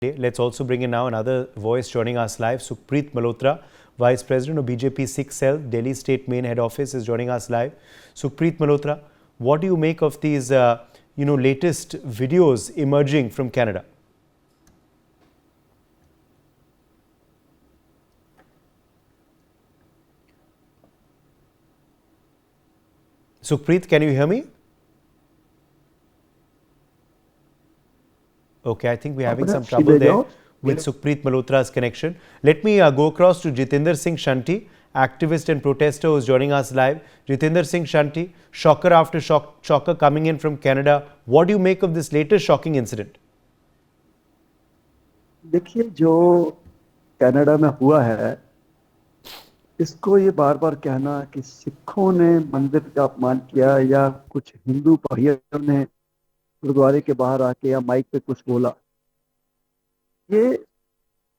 Let's also bring in now another voice joining us live. Sukhpreet Malhotra, Vice President of BJP Sikh Cell, Delhi State Main Head Office, is joining us live. Sukhpreet Malhotra, what do you make of these, latest videos emerging from Canada? Sukhpreet, can you hear me? Okay, I think we're having some trouble there with Sukhpreet Malhotra's connection. Let me go across to Jitinder Singh Shanti, activist and protester who is joining us live. Jitinder Singh Shanti, shocker after shocker coming in from Canada. What do you make of this latest shocking incident? देखिए, जो Canada में हुआ है, इसको ये बार बार कहना कि सिखों ने मंदिर का अपमान किया या कुछ हिंदू भाइयों ने गुरुद्वारे के बाहर आके या माइक पे कुछ बोला, ये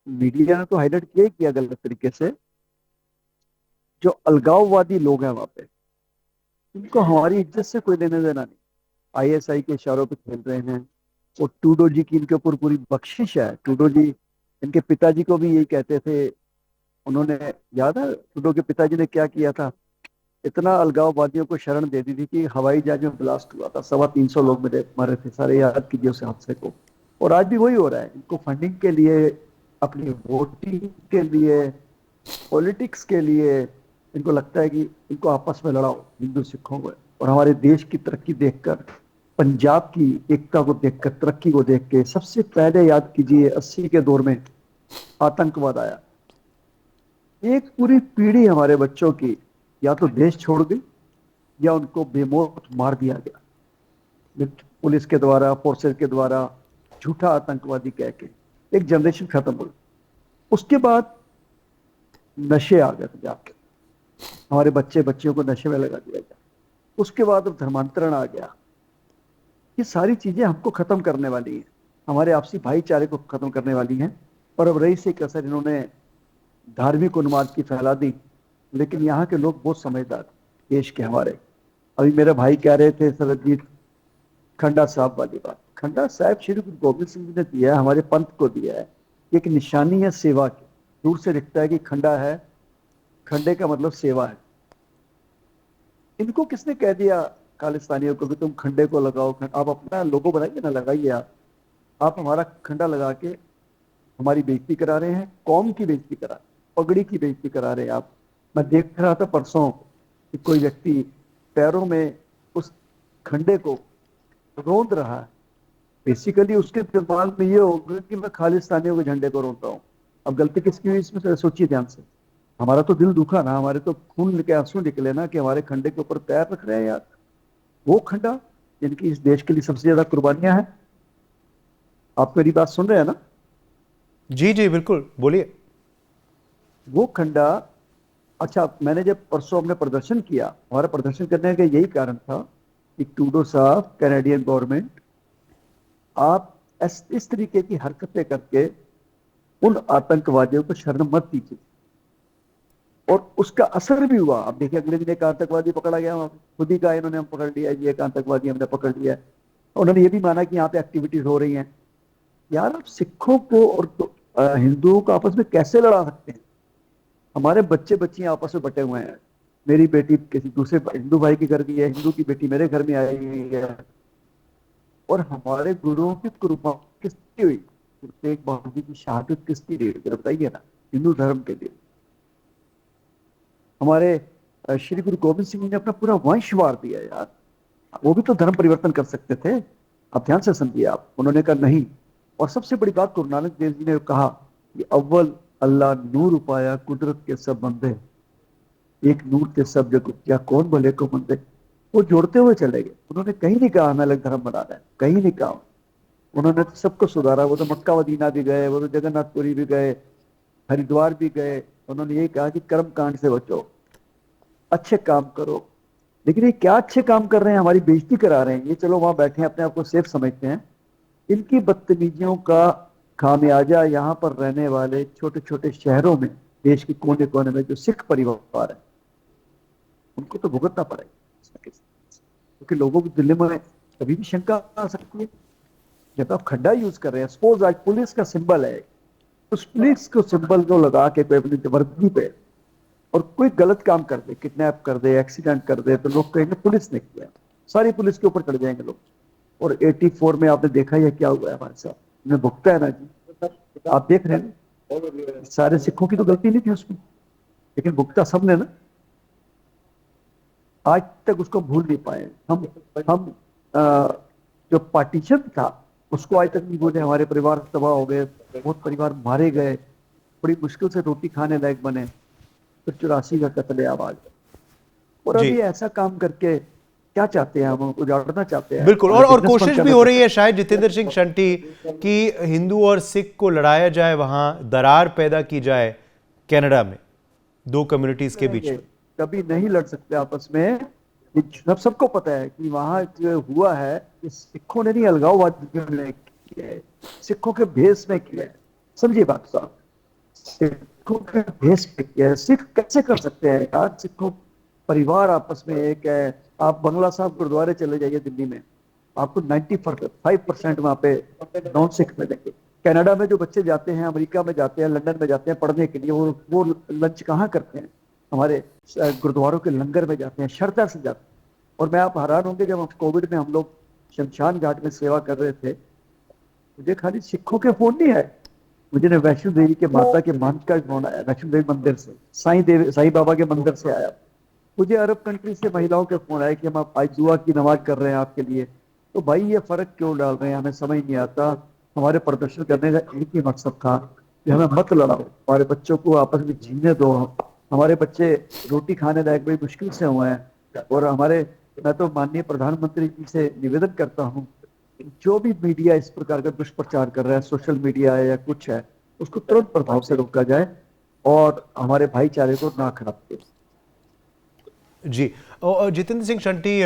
मीडिया ने तो हाईलाइट किया ही किया गलत तरीके से। जो अलगाववादी लोग हैं वहां पे, उनको हमारी इज्जत से कोई लेने देना नहीं। आईएसआई के इशारों पे खेल रहे हैं। और ट्रूडो जी की इनके ऊपर पूरी बख्शिश है। ट्रूडो जी, इनके पिताजी को भी यही कहते थे। उन्होंने, याद है ट्रूडो के पिताजी ने क्या किया था? इतना अलगाववादियों को शरण दे दी थी कि हवाई जहाज में ब्लास्ट हुआ था, 325 लोग मरे थे। सारे याद कीजिए उस हादसे को। और आज भी वही हो रहा है। इनको फंडिंग के लिए, अपनी वोटिंग के लिए, पॉलिटिक्स के लिए, इनको लगता है कि इनको आपस में लड़ाओ हिंदू सिखों को। और हमारे देश की तरक्की देखकर, पंजाब की एकता को देखकर, तरक्की को देख के, सबसे पहले याद कीजिए 80 के दौर में आतंकवाद आया। एक पूरी पीढ़ी हमारे बच्चों की या तो देश छोड़ गई या उनको बेमौत मार दिया गया पुलिस के द्वारा, फोर्सेस के द्वारा, झूठा आतंकवादी कह के। एक जनरेशन खत्म हुई। उसके बाद नशे आ गए पंजाब के। हमारे बच्चियों को नशे में लगा दिया गया। उसके बाद अब धर्मांतरण आ गया। ये सारी चीजें हमको खत्म करने वाली हैं, हमारे आपसी भाईचारे को खत्म करने वाली हैं। और अब रही से कसर इन्होंने धार्मिक उन्माद की फैला दी। लेकिन यहाँ के लोग बहुत समझदार देश के हमारे। अभी मेरे भाई कह रहे थे सरजीत, खंडा साहब वाली बात। खंडा साहब श्री गुरु गोबिंद सिंह जी ने दिया है, हमारे पंथ को दिया है। एक निशानी है सेवा की। दूर से दिखता है कि खंडा है, खंडे का मतलब सेवा है। इनको किसने कह दिया खालिस्तानियों को कि तुम खंडे को लगाओ? आप अपना लोगो बनाइए ना, लगाइए। आप हमारा खंडा लगा के हमारी बेइज्जती करा रहे हैं, कौम की बेइज्जती करा, पगड़ी की बेइज्जती करा रहे हैं आप। मैं देख रहा था परसों कि कोई व्यक्ति पैरों में उस खंडे को रोंद रहा है। बेसिकली उसके दिमाग में ये होगा कि मैं खालिस्तानियों के झंडे को रोता हूँ। अब गलती किसकी हुई इसमें सोचिए ध्यान से। हमारा तो दिल दुखा ना, हमारे तो खून के आंसू निकले ना कि हमारे खंडे के ऊपर पैर रख रहे हैं यार। वो खंडा जिनकी इस देश के लिए सबसे ज्यादा कुर्बानियां हैं। आप मेरी बात सुन रहे हैं ना? जी जी बिल्कुल, बोलिए। वो खंडा, अच्छा, मैंने जब परसों हमने प्रदर्शन किया, हमारा प्रदर्शन करने का यही कारण था कि ट्रूडो साहब, कैनेडियन गवर्नमेंट, आप इस तरीके की हरकतें करके उन आतंकवादियों को शरण मत दीजिए। और उसका असर भी हुआ। अब देखिए, अगले दिन एक आतंकवादी पकड़ा गया वहां पे। खुद ही कहा इन्होंने, हम पकड़ लिया, ये एक आतंकवादी हमने पकड़ लिया है। उन्होंने ये भी माना कि यहाँ पे एक्टिविटीज हो रही हैं। यार, आप सिखों को और हिंदुओं को आपस में कैसे लड़ा सकते हैं? हमारे बच्चे बच्चियां आपस में बटे हुए हैं। मेरी बेटी किसी दूसरे हिंदू भाई के घर गई है, हिंदू की बेटी मेरे घर में आई हुई है। और हमारे गुरुओं की कुर्बानी किसकी हुई? गुरु तेग बहादुर जी की शहादत किसकी हुई? बताइए ना। हिंदू धर्म के लिए हमारे श्री गुरु गोबिंद सिंह ने अपना पूरा वंश वार दिया यार। वो भी तो धर्म परिवर्तन कर सकते थे। आप ध्यान से समझिए। आप, उन्होंने कहा नहीं। और सबसे बड़ी बात, गुरु नानक देव जी ने कहा कि अव्वल अल्लाह नूर उपाया, कुदरत के सब बंदे, एक नूर के सब जग, क्या कौन भले को मंदे। वो जोड़ते हुए चले गए। उन्होंने कहीं नहीं कहा हमें अलग धर्म बनाना है, कहीं नहीं कहा। उन्होंने तो सबको सुधारा। वो तो मक्का मदीना भी गए, वो तो जगन्नाथपुरी भी गए, हरिद्वार भी गए। उन्होंने यही कहा कि कर्म कांड से बचो, अच्छे काम करो। लेकिन ये क्या अच्छे काम कर रहे हैं? हमारी बेइज्जती करा रहे हैं। ये चलो वहां बैठे हैं, अपने आप को सेफ समझते हैं। इनकी बदतमीजियों का खामियाजा यहाँ पर रहने वाले छोटे छोटे शहरों में, देश के कोने कोने में जो सिख परिवार है, उनको तो भुगतना पड़ेगा। क्योंकि लोगों के दिल में कभी भी शंका आ सकती है। जब आप खड्डा यूज कर रहे हैं, सपोज आज पुलिस का सिंबल है, उस पुलिस को सिंबल को लगा के कोई अपनी वर्दी पे और कोई गलत काम कर दे, किडनैप कर दे, एक्सीडेंट कर दे, तो लोग कहेंगे पुलिस ने किया, सारी पुलिस के ऊपर चढ़ जाएंगे लोग। और 84 में आपने देखा ही है क्या हुआ है हमारे साथ, उन्हें भुगता है ना जी, आप देख रहे हैं, सारे सिखों की तो गलती नहीं थी उसमें, लेकिन भुगता सबने ना। आज तक उसको भूल नहीं पाए हम जो पार्टीशन था उसको आज तक नहीं भूले। हमारे परिवार तबाह हो गए, बहुत परिवार मारे गए, बड़ी मुश्किल से रोटी खाने लायक बने, फिर 84 का कत्लेआम आ गया। और अभी ऐसा काम करके क्या चाहते हैं, हम उजाड़ना चाहते हैं। बिल्कुल, और कोशिश भी हो रही है शायद जितेंद्र सिंह शंटी कि हिंदू और सिख को लड़ाया जाए, वहां दरार पैदा की जाए कनाडा में दो कम्युनिटीज के बीच में। कभी नहीं लड़ सकते आपस में, सबको पता है कि वहां जो हुआ है सिखों ने नहीं, अलगाववादियों ने किया है, सिखों के भेष में किया है। समझिए बात साहब, सिखों के भेष में किया है। सिख कैसे कर सकते हैं यार, सिखों परिवार आपस में एक है। आप बंगला साहब गुरुद्वारे चले जाइए दिल्ली में, आपको 95% वहां पे नॉन सिख मिलेंगे। कनाडा में जो बच्चे जाते हैं, अमेरिका में जाते हैं, लंदन में जाते हैं पढ़ने के लिए, वो लंच कहाँ करते हैं, हमारे गुरुद्वारों के लंगर में जाते हैं, श्रद्धा से जाते हैं। और मैं आप हैरान होंगे, जब कोविड में हम लोग शमशान घाट में सेवा कर रहे थे, मुझे खाली सिखों के फोन नहीं आए, मुझे वैष्णो देवी के माता के महंत का फोन आया, वैष्णो देवी मंदिर से, साईं बाबा के मंदिर से आया, मुझे अरब कंट्री से महिलाओं के फोन आए कि हम आप आज दुआ की नमाज कर रहे हैं आपके लिए। तो भाई ये फर्क क्यों डाल रहे हैं, हमें समझ नहीं आता। हमारे प्रदर्शन करने का एक ही मकसद था कि हमें मत लड़ाओ, हमारे बच्चों को आपस में जीने दो। हमारे बच्चे रोटी खाने लायक बड़ी मुश्किल से हुए हैं। और मैं तो माननीय प्रधानमंत्री जी से निवेदन करता हूँ, जो भी मीडिया इस प्रकार का दुष्प्रचार कर रहा है, सोशल मीडिया है या कुछ है, उसको तुरंत प्रभाव से रोका जाए और हमारे भाईचारे को ना खराब किया जी। जितेंद्र सिंह शंटी,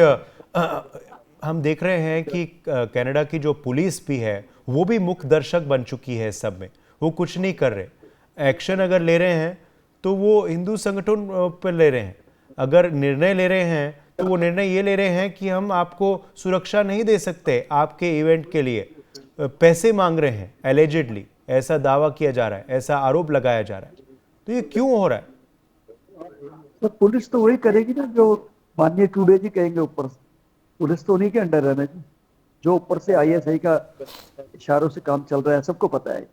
हम देख रहे हैं कि कनाडा की जो पुलिस भी है वो भी मुख्य दर्शक बन चुकी है सब में, वो कुछ नहीं कर रहे। एक्शन अगर ले रहे हैं तो वो हिंदू संगठन पर ले रहे हैं, अगर निर्णय ले रहे हैं तो वो निर्णय ये ले रहे हैं कि हम आपको सुरक्षा नहीं दे सकते, आपके इवेंट के लिए पैसे मांग रहे हैं, एलिजिडली ऐसा दावा किया जा रहा है, ऐसा आरोप लगाया जा रहा है। तो ये क्यों हो रहा है? तो पुलिस तो वही करेगी ना जो माननीय टूडे जी कहेंगे ऊपर से। पुलिस तो उन्हीं के अंडर है ना जी, जो ऊपर से ISI का इशारों से काम चल रहा है, सबको पता है।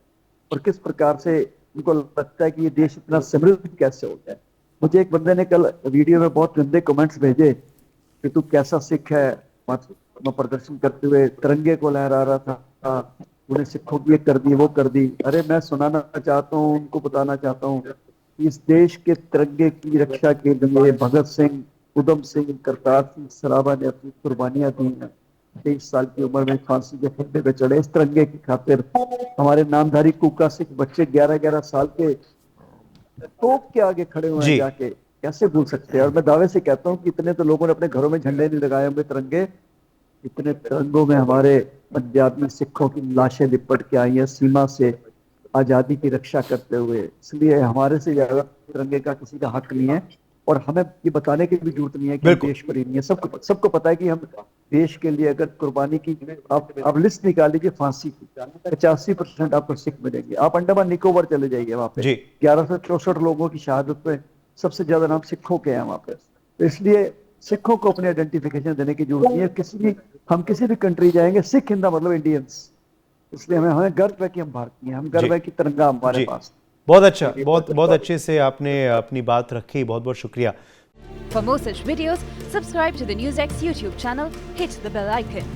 और किस प्रकार से उनको लगता है कि ये देश इतना समृद्ध कैसे हो गया। मुझे एक बंदे ने कल वीडियो में बहुत गंदे कमेंट्स भेजे कि तू कैसा सिख है, मैं प्रदर्शन करते हुए तिरंगे को लहरा रहा था, उन्हें सिखों की कर दी, वो कर दी। अरे मैं सुनाना चाहता हूँ, उनको बताना चाहता हूँ, इस देश के तिरंगे की रक्षा के लिए भगत सिंह, उधम सिंह, करतार सिंह सराभा ने अपनी कुर्बानियां दी हैं। 23 साल की उम्र में फांसी के फंदे पे चढ़े इस तिरंगे की खातिर। हमारे नामधारी कुका सिख बच्चे 11-11 साल के तोप के आगे खड़े हुए हैं जाके, कैसे भूल सकते हैं। और मैं दावे से कहता हूँ कि इतने तो लोगों ने अपने घरों में झंडे नहीं लगाए होंगे तिरंगे, इतने तिरंगों में हमारे पंजाबी सिखों की लाशें लिपट के आई हैं सीमा से आजादी की रक्षा करते हुए। इसलिए हमारे से ज्यादा तिरंगे का किसी का हक नहीं है, और हमें ये बताने की भी जरूरत नहीं है कि देश प्रेमी नहीं है। सबको पता है कि हम देश के लिए अगर कुर्बानी की, आप लिस्ट निकाल लीजिए फांसी की, 85% आपको सिख मिलेंगे। आप अंडमान निकोबार चले जाइए, वहां पे 1164 लोगों की शहादत पे सबसे ज्यादा नाम सिखों के हैं वहां पे। तो इसलिए सिखों को अपनी आइडेंटिफिकेशन देने की जरूरत नहीं है। हम किसी भी कंट्री जाएंगे, सिख हिंदा मतलब इंडियंस, इसलिए हमें गर्व है कि हम भारतीय हैं, हम गर्व है कि तिरंगा हमारे पास। बहुत अच्छा, बहुत अच्छे से आपने अपनी बात रखी, बहुत बहुत शुक्रिया। For more such videos, subscribe to the NewsX YouTube channel, hit the bell icon.